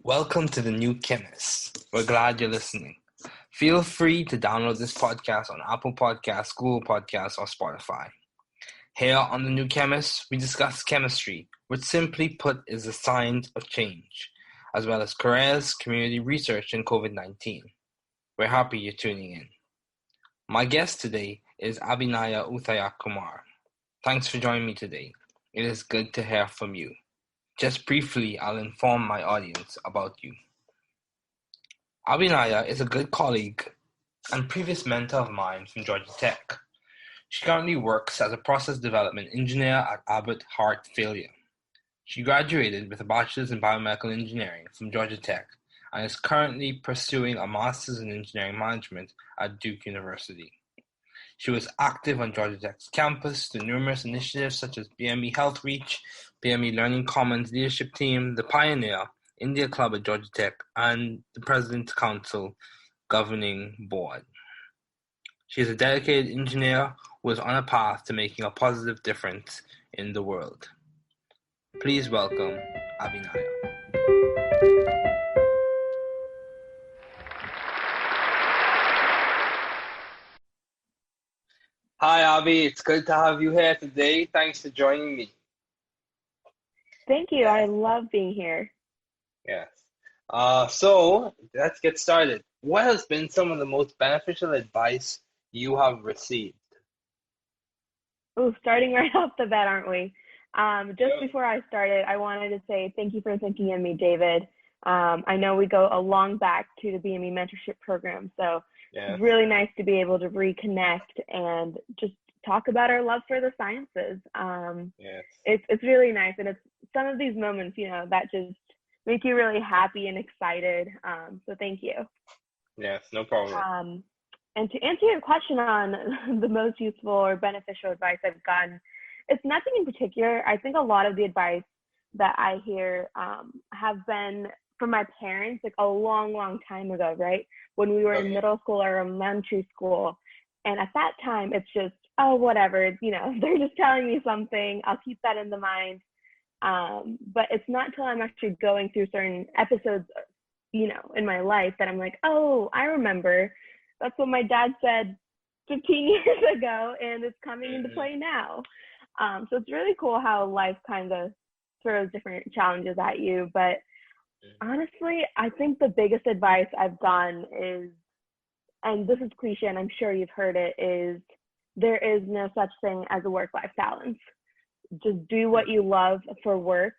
Welcome to the new Chemist. We're glad you're listening. Feel free to download this podcast on Apple Podcasts, Google Podcasts, or Spotify. Here on the new Chemist, we discuss chemistry, which simply put is the science of change, as well as careers, community research, and COVID-19. We're happy you're tuning in. My guest today is Abhinaya Kumar. Thanks for joining me today. It is good to hear from you. Just briefly, I'll inform my audience about you. Abhinaya is a good colleague and previous mentor of mine from Georgia Tech. She currently works as a process development engineer at Abbott Heart Failure. She graduated with a bachelor's in biomedical engineering from Georgia Tech and is currently pursuing a master's in engineering management at Duke University. She was active on Georgia Tech's campus through numerous initiatives such as BME Health Reach, BME Learning Commons Leadership Team, the Pioneer, India Club at Georgia Tech, and the President's Council Governing Board. She is a dedicated engineer who is on a path to making a positive difference in the world. Please welcome Abhinaya. Hi, Abhi. It's good to have you here today. Thanks for joining me. Thank you. I love being here. Yes. So let's get started. What has been some of the most beneficial advice you have received? Oh, starting right off the bat, aren't we? Before I started, I wanted to say thank you for thinking of me, David. I know we go a long back to the BME mentorship program, so it's really nice to be able to reconnect and just talk about our love for the sciences. It's really nice, and it's some of these moments, that just make you really happy and excited. So thank you. Yes, no problem. And to answer your question on the most useful or beneficial advice I've gotten, it's nothing in particular. I think a lot of the advice that I hear have been from my parents, like a long, long time ago, right? When we were in middle school or elementary school. And at that time, it's just, oh, whatever, they're just telling me something. I'll keep that in the mind. But it's not until I'm actually going through certain episodes, in my life that I'm like, oh, I remember. That's what my dad said 15 years ago, and it's coming into play now. So it's really cool how life kind of throws different challenges at you. But honestly, I think the biggest advice I've gotten is, and this is cliche and I'm sure you've heard it, is there is no such thing as a work-life balance. Just do what you love for work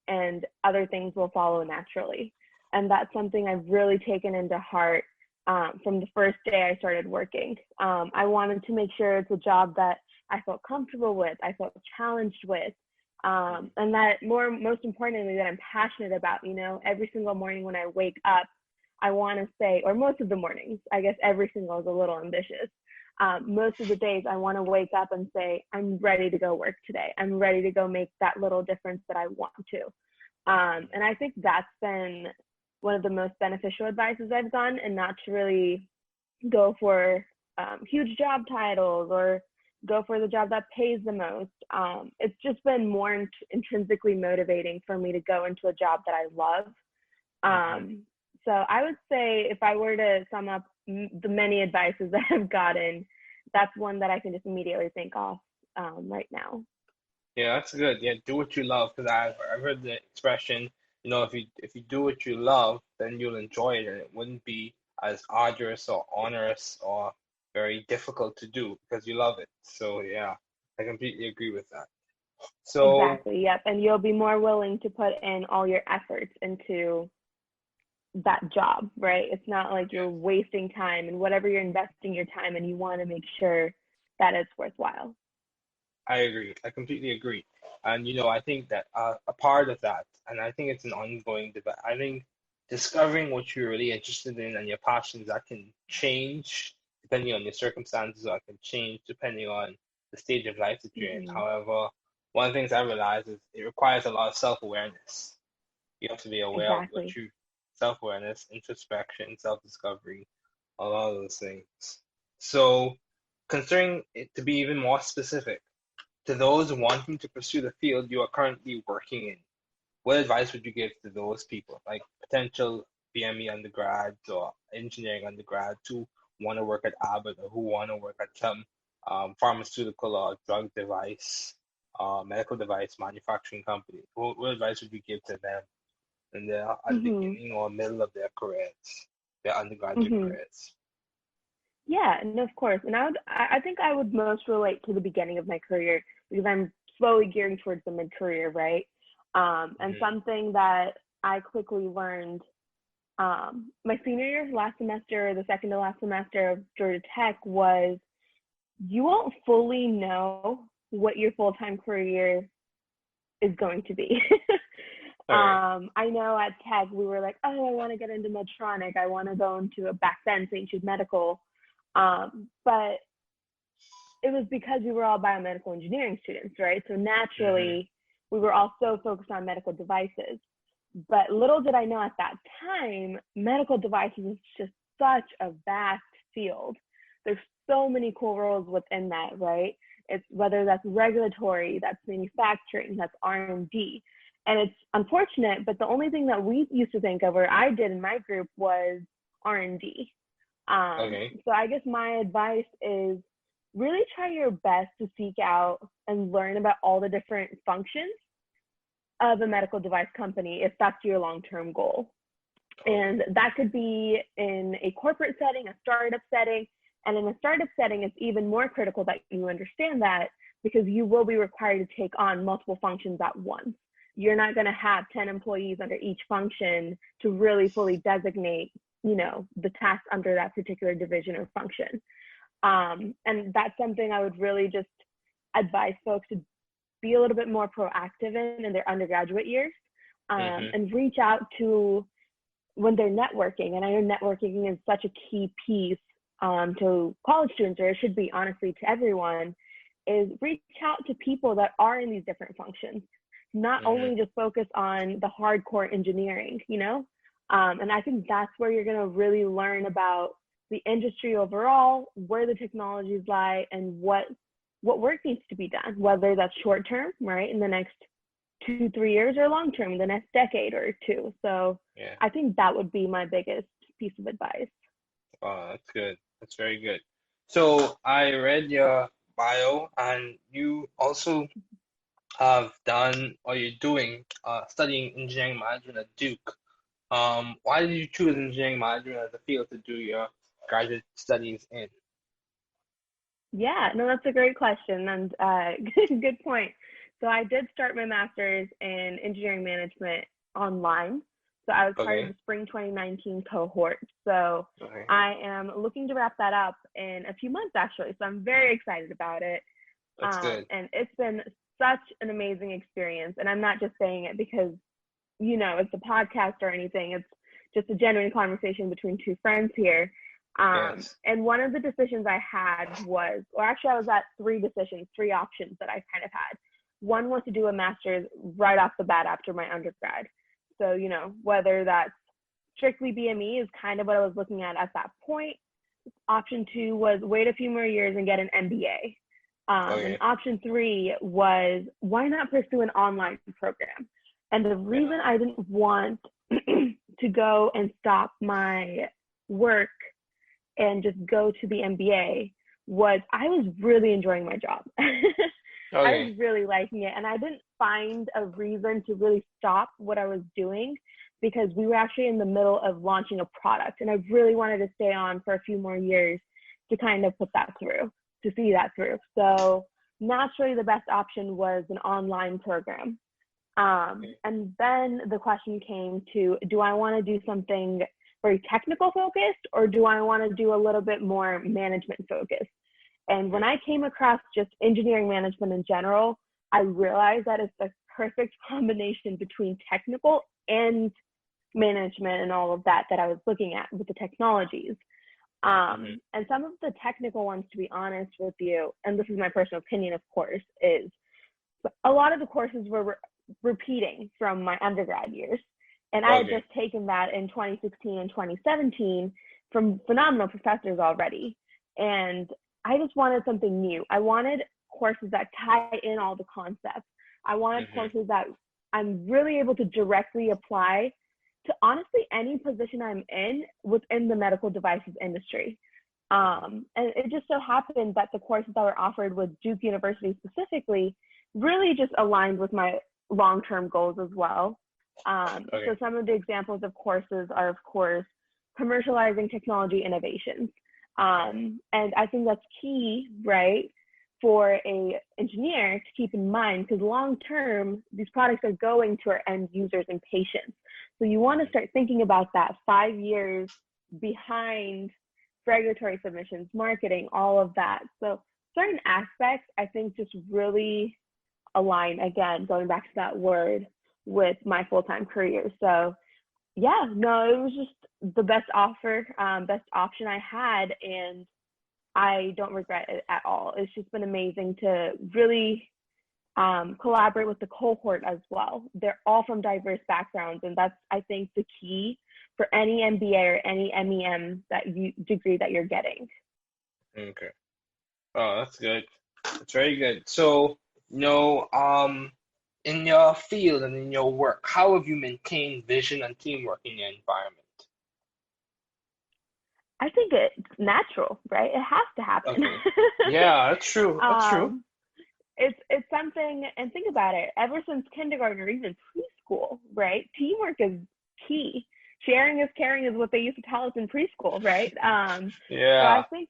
and other things will follow naturally. And that's something I've really taken into heart from the first day I started working. I wanted to make sure it's a job that I felt comfortable with, I felt challenged with, and that most importantly, that I'm passionate about. Every single morning when I wake up, I want to say, or most of the mornings, I guess every single is a little ambitious. Most of the days I want to wake up and say, I'm ready to go work today. I'm ready to go make that little difference that I want to. And I think that's been one of the most beneficial advices I've done, and not to really go for huge job titles or go for the job that pays the most. It's just been more intrinsically motivating for me to go into a job that I love. So I would say if I were to sum up the many advices that I've gotten, that's one that I can just immediately think of right now. Yeah, that's good. Yeah, do what you love, because I've heard the expression, if you do what you love, then you'll enjoy it, and it wouldn't be as arduous or onerous or very difficult to do because you love it. So yeah, I completely agree with that. So exactly, yep, and you'll be more willing to put in all your efforts into that job, right? It's not like you're wasting time, and whatever you're investing your time in, you want to make sure that it's worthwhile. I agree. I completely agree. And I think that a part of that, and I think it's an ongoing debate. I think discovering what you're really interested in and your passions, that can change depending on your circumstances, or it can change depending on the stage of life that you're in. However, one of the things I realize is it requires a lot of self-awareness. You have to be aware of what you self-awareness, introspection, self-discovery, a lot of those things. So, considering it to be even more specific, to those wanting to pursue the field you are currently working in, what advice would you give to those people, like potential BME undergrads or engineering undergrads who want to work at Abbott or who want to work at some pharmaceutical or drug device, medical device manufacturing company? What advice would you give to them in the at the Mhm. beginning or middle of their careers, their undergraduate Mhm. careers? Yeah, no, of course. And I think I would most relate to the beginning of my career because I'm slowly gearing towards the mid-career, right? And Mm-hmm. something that I quickly learned my senior year, last semester, the second to last semester of Georgia Tech was you won't fully know what your full-time career is going to be. All right. I know at Tech we were like, oh, I want to get into Medtronic. I want to go into a back then St. Jude Medical. But it was because we were all biomedical engineering students, right? So Mm-hmm. naturally, we were all so focused on medical devices. But little did I know at that time, medical devices is just such a vast field. There's so many cool roles within that, right? It's whether that's regulatory, that's manufacturing, that's R&D. And it's unfortunate, but the only thing that we used to think of, or I did in my group, was R&D. Okay. So I guess my advice is really try your best to seek out and learn about all the different functions of a medical device company if that's your long-term goal. Okay. And that could be in a corporate setting, a startup setting. And in a startup setting, it's even more critical that you understand that because you will be required to take on multiple functions at once. You're not going to have 10 employees under each function to really fully designate, the tasks under that particular division or function. And that's something I would really just advise folks to be a little bit more proactive in their undergraduate years, Mm-hmm. and reach out to when they're networking. And I know networking is such a key piece to college students, or it should be honestly to everyone, is reach out to people that are in these different functions, not Mm-hmm. only just focus on the hardcore engineering, and I think that's where you're going to really learn about the industry overall, where the technologies lie, and what work needs to be done, whether that's short term, right, in the next 2-3 years, or long term, the next decade or two. So Yeah. I think that would be my biggest piece of advice. That's good. That's very good. So I read your bio, and you also have done or you're doing studying engineering management at Duke. Why did you choose engineering management as a field to do your graduate studies in? Yeah, no, that's a great question, and good point. So I did start my master's in engineering management online. So I was part of Okay. the spring 2019 cohort. So Okay. I am looking to wrap that up in a few months, actually. So I'm very excited about it. That's good. And it's been such an amazing experience. And I'm not just saying it because, it's a podcast or anything. It's just a genuine conversation between two friends here. Yes. And one of the decisions I had was, or actually I was at three options that I kind of had. One was to do a master's right off the bat after my undergrad. So, whether that's strictly BME is kind of what I was looking at that point. Option two was wait a few more years and get an MBA. And Okay. option three was why not pursue an online program? And the Yeah. reason I didn't want to go and stop my work and just go to the MBA was I was really enjoying my job. I Okay. was really liking it. And I didn't find a reason to really stop what I was doing because we were actually in the middle of launching a product. And I really wanted to stay on for a few more years to kind of put that through, to see that through. So naturally, the best option was an online program. Okay. And then the question came to, do I want to do something very technical focused or do I want to do a little bit more management focused? And when Okay. I came across just engineering management in general, I realized that it's the perfect combination between technical and management and all of that I was looking at with the technologies. Mm-hmm. And some of the technical ones, to be honest with you, and this is my personal opinion, of course, is a lot of the courses were repeating from my undergrad years. And I had Okay. just taken that in 2016 and 2017 from phenomenal professors already. And I just wanted something new. I wanted courses that tie in all the concepts. I wanted Mm-hmm. courses that I'm really able to directly apply to honestly any position I'm in within the medical devices industry. And it just so happened that the courses that were offered with Duke University specifically really just aligned with my long-term goals as well. So some of the examples of courses are, of course, commercializing technology innovations. And I think that's key, right, for a engineer to keep in mind, because long-term, these products are going to our end users and patients. So you want to start thinking about that 5 years behind regulatory submissions, marketing, all of that. So certain aspects, I think, just really align, again, going back to that word, with my full-time career. So yeah, no, it was just the best offer, best option I had, and I don't regret it at all. It's just been amazing to really collaborate with the cohort as well. They're all from diverse backgrounds, and that's, I think, the key for any MBA or any MEM degree that you're getting. Okay. Oh, that's good. That's very good. So, in your field and in your work, how have you maintained vision and teamwork in your environment? I think it's natural, right? It has to happen. Okay. Yeah, that's true. That's true. It's something, and think about it, ever since kindergarten or even preschool, right? Teamwork is key. Sharing is caring is what they used to tell us in preschool, right? So I think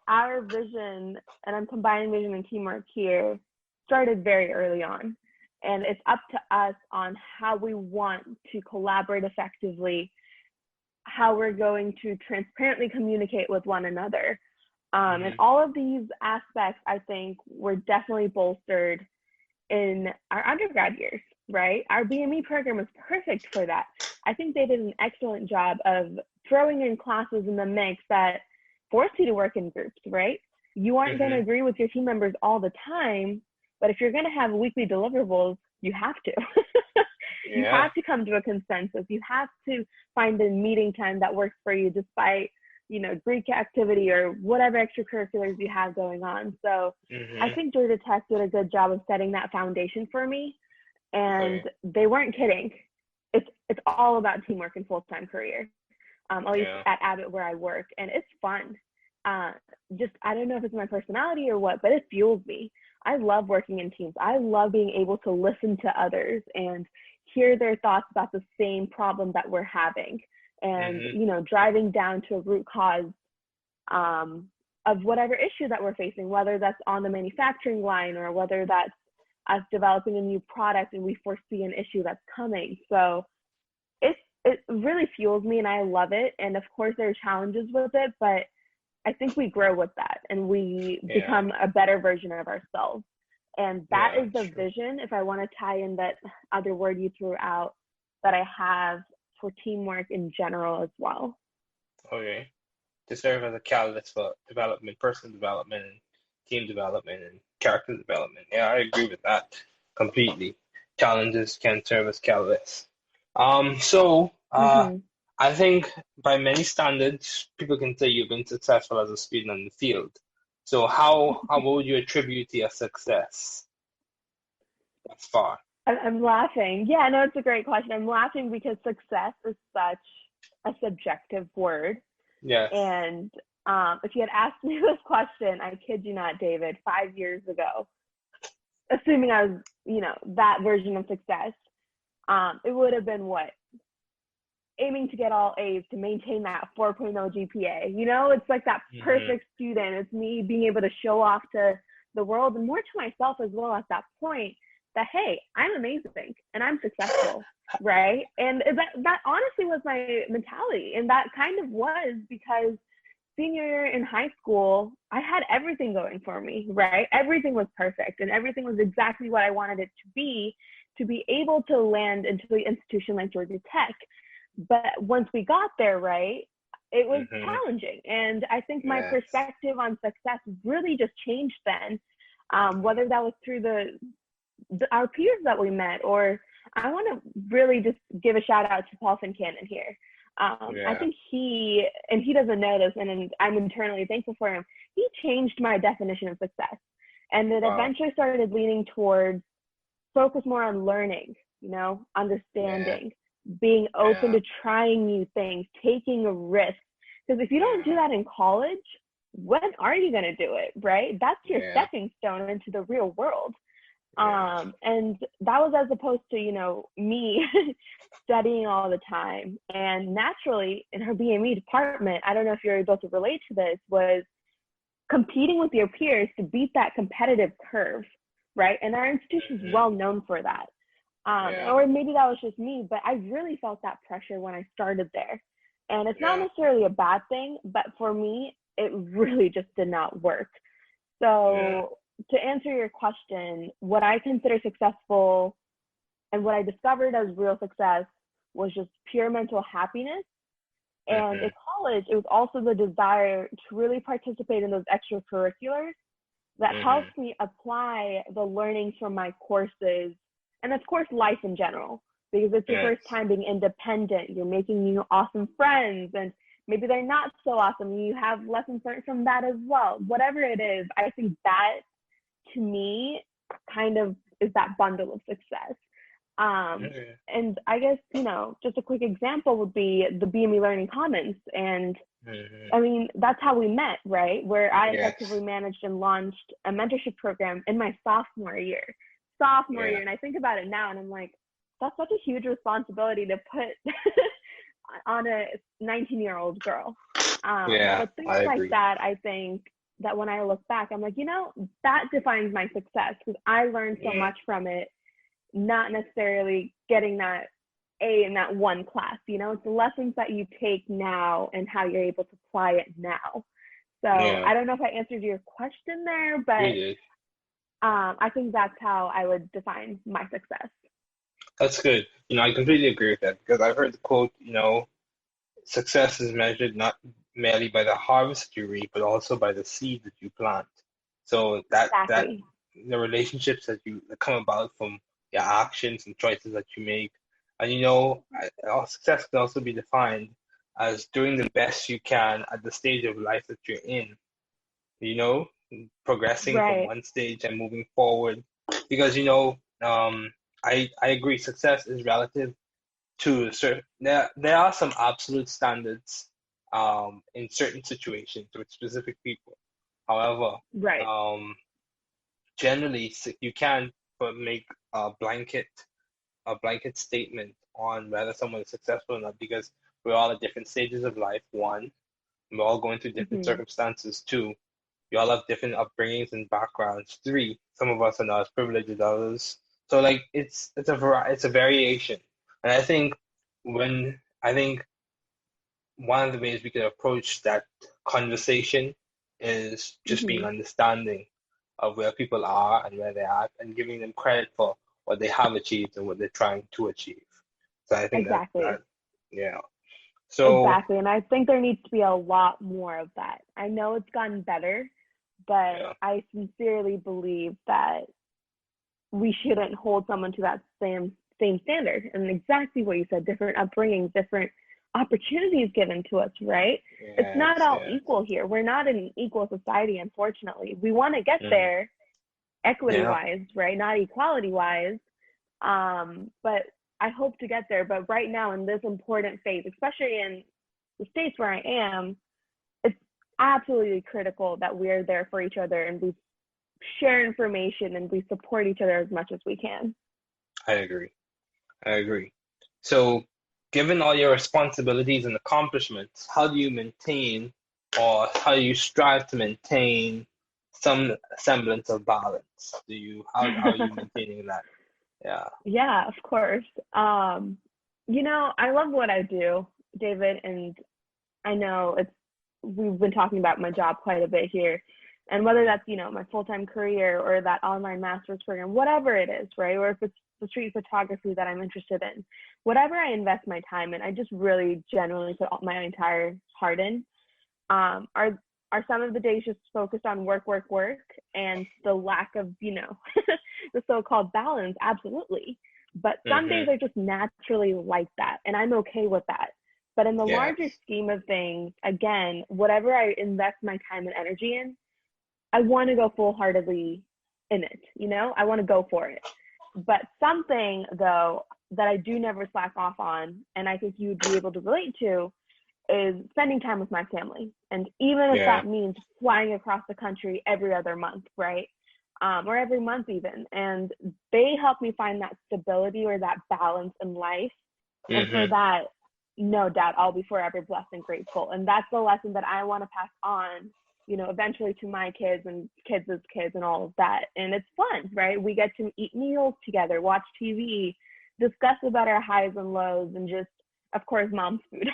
our vision, and I'm combining vision and teamwork here, started very early on. And it's up to us on how we want to collaborate effectively, how we're going to transparently communicate with one another. And all of these aspects, I think, were definitely bolstered in our undergrad years, right? Our BME program was perfect for that. I think they did an excellent job of throwing in classes in the mix that forced you to work in groups, right? You aren't going to agree with your team members all the time, but if you're going to have weekly deliverables, you have to. You have to come to a consensus. You have to find a meeting time that works for you despite, Greek activity or whatever extracurriculars you have going on. So I think Georgia Tech did a good job of setting that foundation for me. And they weren't kidding. It's all about teamwork and full-time career, at least at Abbott where I work. And it's fun. I don't know if it's my personality or what, but it fuels me. I love working in teams. I love being able to listen to others and hear their thoughts about the same problem that we're having, and driving down to a root cause of whatever issue that we're facing, whether that's on the manufacturing line or whether that's us developing a new product and we foresee an issue that's coming. So it really fuels me, and I love it. And of course there are challenges with it, but I think we grow with that and we become a better version of ourselves. And that is the vision, if I want to tie in that other word you threw out, that I have for teamwork in general as well. Okay. To serve as a catalyst for development, personal development, and team development, and character development. Yeah, I agree with that completely. Challenges can serve as catalysts. I think by many standards, people can say you've been successful as a student in the field. So how would you attribute your success thus far? I'm laughing. Yeah, no, it's a great question. I'm laughing because success is such a subjective word. Yes. And if you had asked me this question, I kid you not, David, 5 years ago, assuming I was, that version of success, it would have been what? Aiming to get all A's, to maintain that 4.0 GPA. It's like that perfect student. It's me being able to show off to the world and more to myself as well at that point that, hey, I'm amazing and I'm successful, right? And that honestly was my mentality. And that kind of was because senior year in high school, I had everything going for me, right? Everything was perfect and everything was exactly what I wanted it to be able to land into an institution like Georgia Tech. But once we got there, right, it was challenging. And I think my perspective on success really just changed then, whether that was through our peers that we met, or I want to really just give a shout out to Paul Fincannon here. I think he doesn't know this, and I'm internally thankful for him. He changed my definition of success. And it eventually started leaning towards focus more on learning, understanding, being open to trying new things, taking a risk. Because if you don't do that in college, when are you going to do it, right? That's your stepping stone into the real world. And that was as opposed to, me studying all the time. And naturally, in her BME department, I don't know if you're able to relate to this, was competing with your peers to beat that competitive curve, right? And our institution is well known for that. Or maybe that was just me, but I really felt that pressure when I started there. And it's not necessarily a bad thing, but for me, it really just did not work. So to answer your question, what I consider successful and what I discovered as real success was just pure mental happiness. And in college, it was also the desire to really participate in those extracurriculars that helps me apply the learnings from my courses, and of course, life in general, because it's your first time being independent. You're making new awesome friends, and maybe they're not so awesome. You have lessons learned from that as well. Whatever it is, I think that, to me, kind of is that bundle of success. And I guess, just a quick example would be the BME Learning Commons. And I mean, that's how we met, right? Where I effectively managed and launched a mentorship program in my sophomore year. And I think about it now and I'm like, that's such a huge responsibility to put on a 19-year-old girl. But things like that, I think that when I look back, I'm like, that defines my success, because I learned so much from it, not necessarily getting that A in that one class. It's the lessons that you take now and how you're able to apply it now. So I don't know if I answered your question there, but I think that's how I would define my success. That's good. I completely agree with that, because I've heard the quote, success is measured not merely by the harvest you reap, but also by the seed that you plant. So that the relationships that come about from your actions and choices that you make, and success can also be defined as doing the best you can at the stage of life that you're in. Progressing from one stage and moving forward, because I agree, success is relative to certain. There are some absolute standards in certain situations with specific people. However, generally you can't make a blanket statement on whether someone is successful or not, because we're all at different stages of life. One, we're all going through different circumstances. Two, we all have different upbringings and backgrounds. Three, some of us are not as privileged as others. So it's a variation. And I think one of the ways we could approach that conversation is just being understanding of where people are and where they're at, and giving them credit for what they have achieved and what they're trying to achieve. So I think So exactly, and I think there needs to be a lot more of that. I know it's gotten better, but I sincerely believe that we shouldn't hold someone to that same standard. And exactly what you said, different upbringings, different opportunities given to us, right? It's not all equal here. We're not in an equal society, unfortunately. We want to get there equity-wise, right? Not equality-wise. But I hope to get there. But right now, in this important phase, especially in the states where I am, it's absolutely critical that we're there for each other and we share information and we support each other as much as we can. I agree. So, given all your responsibilities and accomplishments, how do you maintain, or how do you strive to maintain some semblance of balance? How are you maintaining that? Yeah, of course. I love what I do, David, and I know we've been talking about my job quite a bit here, and whether that's, my full-time career or that online master's program, whatever it is, right? Or if it's the street photography that I'm interested in, whatever I invest my time in, I just really genuinely put my entire heart in. Are some of the days just focused on work, and the lack of, the so-called balance? Absolutely. But some days are just naturally like that, and I'm okay with that. But in the larger scheme of things, again, whatever I invest my time and energy in, I want to go full-heartedly in it. I want to go for it. But something, though, that I do never slack off on, and I think you'd be able to relate to, is spending time with my family. And even if Yeah. that means flying across the country every other month, right? Or every month even. And they help me find that stability or that balance in life. And for Mm-hmm. that, no doubt, I'll be forever blessed and grateful. And that's the lesson that I want to pass on, eventually to my kids and kids' kids and all of that. And it's fun, right? We get to eat meals together, watch TV, discuss about our highs and lows, and just, of course, mom's food.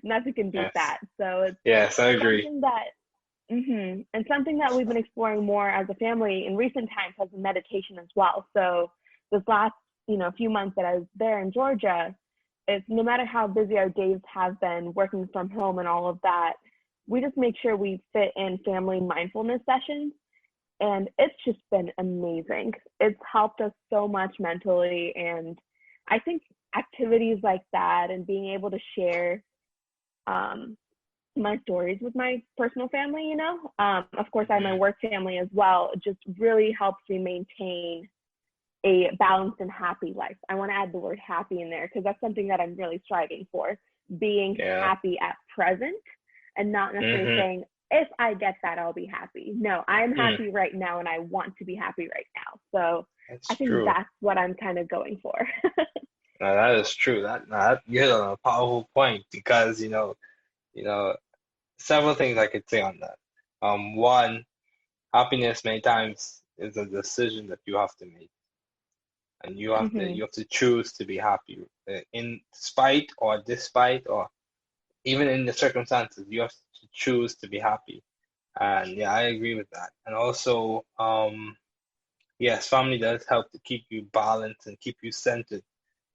Nothing can beat Yes. that. So it's Yes, I agree. something that, and something that we've been exploring more as a family in recent times has been meditation as well. So this last, few months that I was there in Georgia, it's no matter how busy our days have been working from home and all of that, we just make sure we fit in family mindfulness sessions. And it's just been amazing. It's helped us so much mentally. And I think activities like that and being able to share my stories with my personal family, of course, I have my Mm-hmm. work family as well, it just really helps me maintain a balanced and happy life. I want to add the word happy in there because that's something that I'm really striving for, being Yeah. happy at present and not necessarily Mm-hmm. saying, if I get that, I'll be happy. No, I'm Mm. happy right now and I want to be happy right now. So I That's think true. that's what I'm kind of going for. Now, that is true. That you hit on a powerful point because you know, several things I could say on that. One, happiness many times is a decision that you have to make, and hmm you have to choose to be happy, in spite or despite or even in the circumstances. You have to choose to be happy, and yeah, I agree with that. And also, yes, family does help to keep you balanced and keep you centered.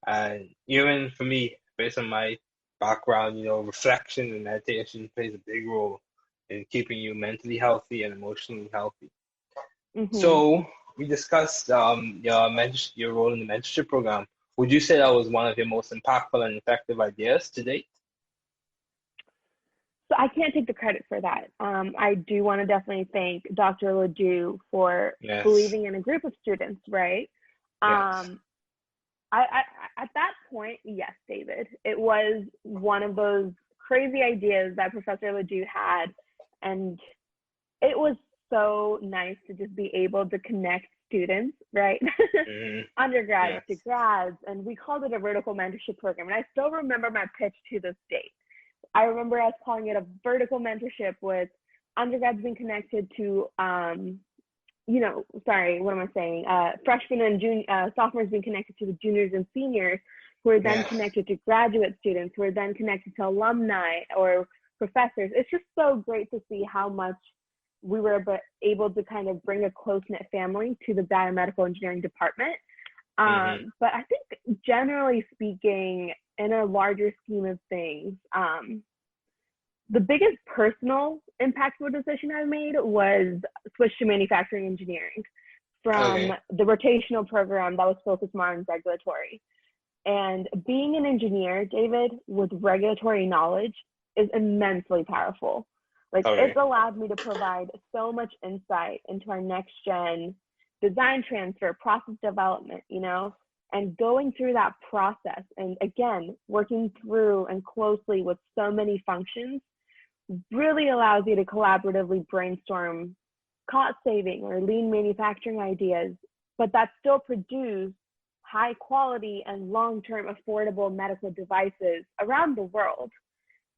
And even for me, based on my background, reflection and meditation plays a big role in keeping you mentally healthy and emotionally healthy. hmm So we discussed your role in the mentorship program. Would you say that was one of your most impactful and effective ideas to date? So I can't take the credit for that. I do want to definitely thank Dr. Ledoux for Yes, believing in a group of students, right? yes, Um, I at that point, yes, David, it was one of those crazy ideas that Professor Ledoux had, and it was so nice to just be able to connect students, right? hmm Undergrads to yes, grads, and we called it a vertical mentorship program. And I still remember my pitch to this date. I remember us calling it a vertical mentorship with undergrads being connected to, sorry, what am I saying? Freshmen and sophomores being connected to the juniors and seniors, who are then yes, connected to graduate students, who are then connected to alumni or professors. It's just so great to see how much we were able to kind of bring a close-knit family to the biomedical engineering department. hmm But I think generally speaking, in a larger scheme of things, the biggest personal impactful decision I made was switch to manufacturing engineering from okay, the rotational program that was focused more on regulatory. And being an engineer, David, with regulatory knowledge is immensely powerful. Like, it's okay, allowed me to provide so much insight into our next gen design transfer, process development, and going through that process. And again, working through and closely with so many functions really allows you to collaboratively brainstorm cost saving or lean manufacturing ideas, but that still produce high quality and long-term affordable medical devices around the world.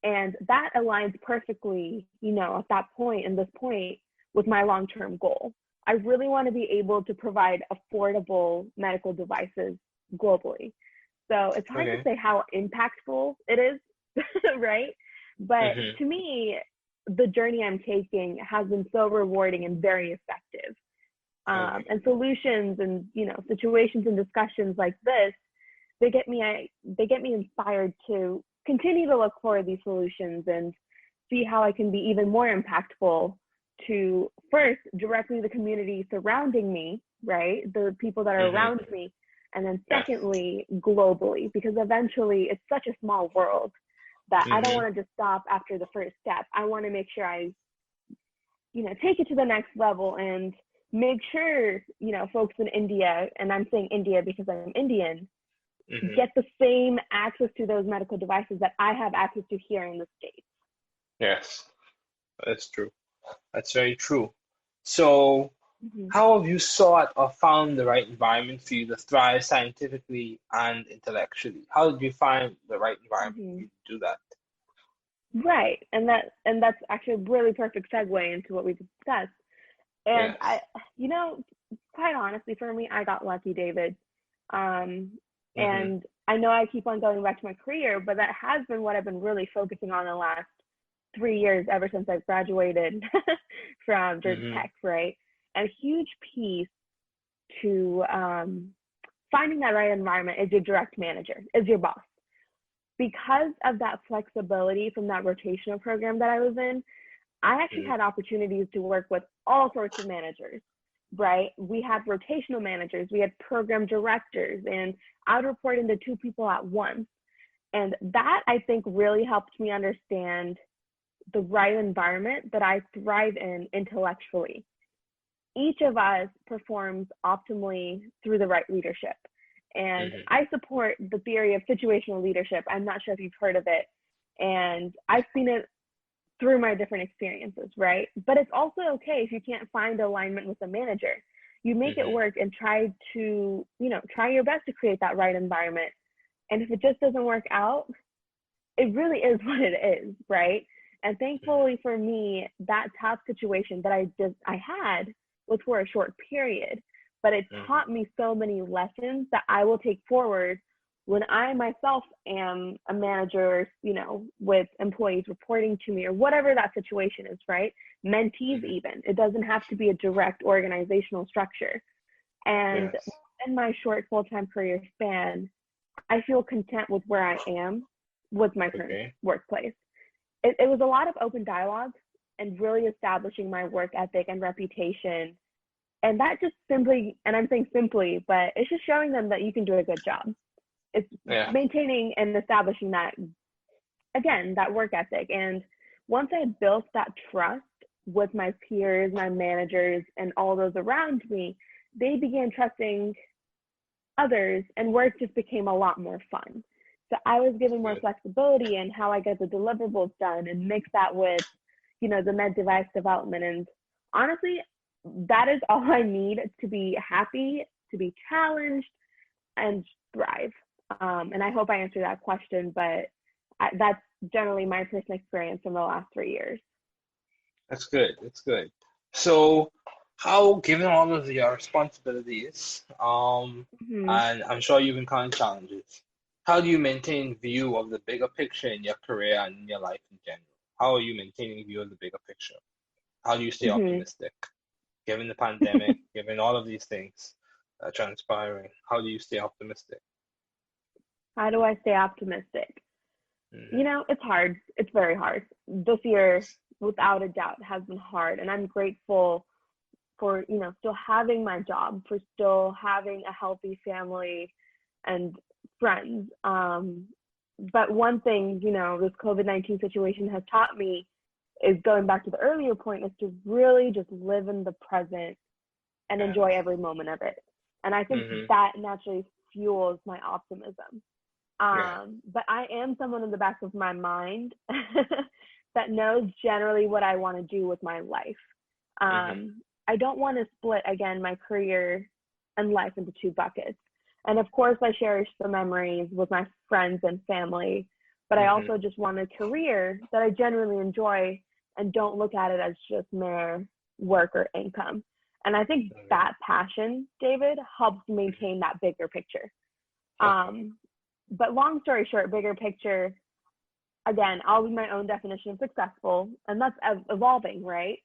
And that aligns perfectly, at that point and this point with my long-term goal. I really want to be able to provide affordable medical devices globally. So it's hard to okay, say how impactful it is, right? But hmm to me, the journey I'm taking has been so rewarding and very effective. okay, And solutions and situations and discussions like this, they get me inspired to continue to look for these solutions and see how I can be even more impactful to, first, directly the community surrounding me, right? The people that are hmm around me. And then yes, secondly, globally, because eventually it's such a small world that I don't hmm want to just stop after the first step. I want to make sure I, take it to the next level and make sure, folks in India, and I'm saying India because I'm Indian, get the same access to those medical devices that I have access to here in the States. Yes, that's true. That's very true. So, how have you sought or found the right environment for you to thrive scientifically and intellectually? How did you find the right environment for you to do that? Right, and that's actually a really perfect segue into what we discussed. And Yes. quite honestly, for me, I got lucky, David. And I know I keep on going back to my career, but that has been what I've been really focusing on the last 3 years, ever since I graduated from Georgia Tech, right? And a huge piece to finding that right environment is your direct manager, is your boss. Because of that flexibility from that rotational program that I was in, I actually had opportunities to work with all sorts of managers, right? We had rotational managers, we had program directors, and I would report into 2 people at once. And that, I think, really helped me understand the right environment that I thrive in intellectually. Each of us performs optimally through the right leadership. And I support the theory of situational leadership. I'm not sure if you've heard of it. And I've seen it through my different experiences, right? But it's also okay if you can't find alignment with a manager. You make it work and try to, try your best to create that right environment. And if it just doesn't work out, it really is what it is, right? And thankfully for me, that tough situation that I had was for a short period, but it taught me so many lessons that I will take forward when I myself am a manager, with employees reporting to me or whatever that situation is, right? Mentees even. It doesn't have to be a direct organizational structure. And in my short full-time career span, I feel content with where I am with my current workplace. It was a lot of open dialogue and really establishing my work ethic and reputation. And that just simply, and I'm saying simply, but it's just showing them that you can do a good job. It's maintaining and establishing that, again, that work ethic. And once I built that trust with my peers, my managers, and all those around me, they began trusting others, and work just became a lot more fun. So I was given more flexibility in how I get the deliverables done and mix that with, the med device development. And honestly, that is all I need to be happy, to be challenged, and thrive. And I hope I answered that question, but that's generally my personal experience from the last 3 years. That's good. That's good. So, how, given all of your responsibilities, and I'm sure you've encountered challenges, how do you maintain view of the bigger picture in your career and in your life in general? How are you maintaining view of the bigger picture? How do you stay optimistic? Given the pandemic, given all of these things transpiring, how do you stay optimistic? How do I stay optimistic? It's hard. It's very hard. This year, without a doubt, has been hard. And I'm grateful for, still having my job, for still having a healthy family and friends. But one thing, this COVID-19 situation has taught me is, going back to the earlier point, is to really just live in the present and enjoy every moment of it. And I think that naturally fuels my optimism. But I am someone in the back of my mind that knows generally what I want to do with my life. I don't want to split, again, my career and life into 2 buckets. And of course, I cherish the memories with my friends and family, but I also just want a career that I genuinely enjoy and don't look at it as just mere work or income. And I think that passion, David, helps maintain that bigger picture. But long story short, bigger picture, again, I'll be my own definition of successful, and that's evolving, right?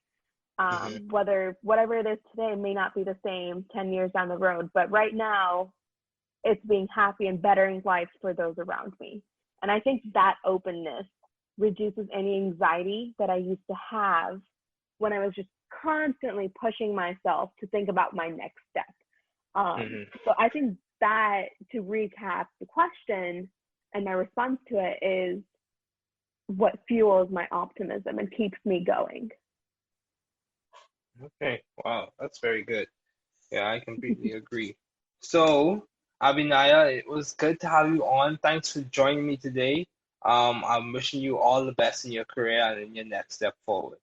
Whatever it is today may not be the same 10 years down the road, but right now, it's being happy and bettering life for those around me. And I think that openness reduces any anxiety that I used to have when I was just constantly pushing myself to think about my next step. So I think that, to recap the question and my response to it, is what fuels my optimism and keeps me going. Okay, wow, that's very good. Yeah, I completely agree. So, Abhinaya, it was good to have you on. Thanks for joining me today. I'm wishing you all the best in your career and in your next step forward.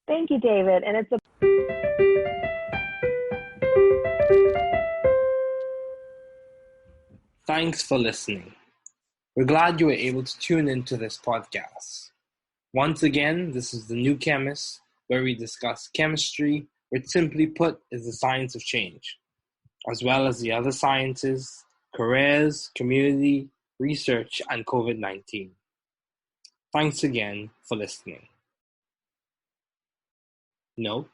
Thank you, David. And it's a Thanks for listening. We're glad you were able to tune into this podcast. Once again, this is The New Chemist, where we discuss chemistry, which simply put is the science of change, as well as the other sciences, careers, community, research, and COVID-19. Thanks again for listening. Note: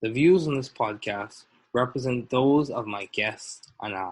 the views on this podcast represent those of my guests and I.